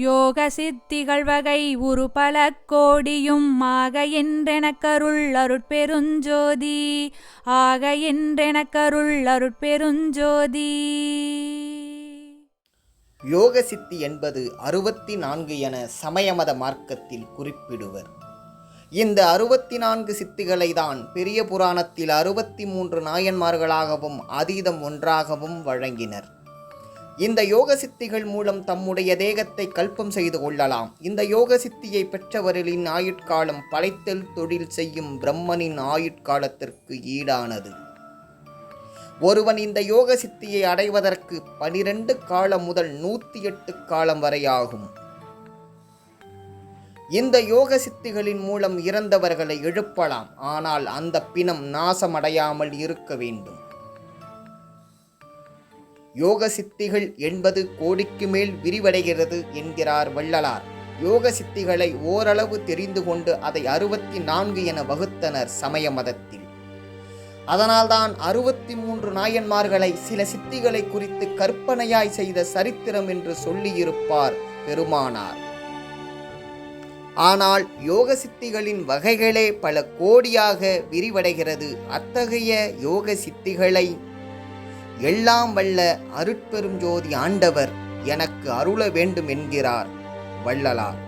யோக சித்திகள் வகை உருபல கோடியும் ஆக என்றெனக்கருள் அருட்பெருஞ்சோதி ஆக என்றெனக்கருள் அருட்பெருஞ்சோதி. யோக சித்தி என்பது 64 என சமயமத மார்க்கத்தில் குறிப்பிடுவர். இந்த 64 சித்திகளை தான் பெரிய புராணத்தில் 63 நாயன்மார்களாகவும் அதீதம் ஒன்றாகவும் வழங்கினர். இந்த யோக சித்திகள் மூலம் தம்முடைய தேகத்தை கல்பம் செய்து கொள்ளலாம். இந்த யோக சித்தியை பெற்றவர்களின் ஆயுட்காலம் படைத்தல் தொழில் செய்யும் பிரம்மனின் ஆயுட்காலத்திற்கு ஈடானது. ஒருவன் இந்த யோக சித்தியை அடைவதற்கு 12 காலம் முதல் 108 காலம் வரை ஆகும். இந்த யோக சித்திகளின் மூலம் இறந்தவர்களை எழுப்பலாம். ஆனால் அந்த பிணம் நாசமடையாமல் இருக்க வேண்டும். யோக சித்திகள் என்பது கோடிக்கு மேல் விரிவடைகிறது என்கிறார் வள்ளலார். யோக சித்திகளை ஓரளவு தெரிந்து கொண்டு அதை 64 என வகுத்தனர் சமய மதத்தில். அதனால்தான் 63 நாயன்மார்களை சில சித்திகளை குறித்து கற்பனையாய் செய்த சரித்திரம் என்று சொல்லியிருப்பார் பெருமானார். ஆனால் யோக சித்திகளின் வகைகளே பல கோடியாக விரிவடைகிறது. அத்தகைய யோக சித்திகளை எல்லாம் வல்ல அருட்பெருஞ்சோதி ஆண்டவர் எனக்கு அருள வேண்டும் என்கிறார் வள்ளலார்.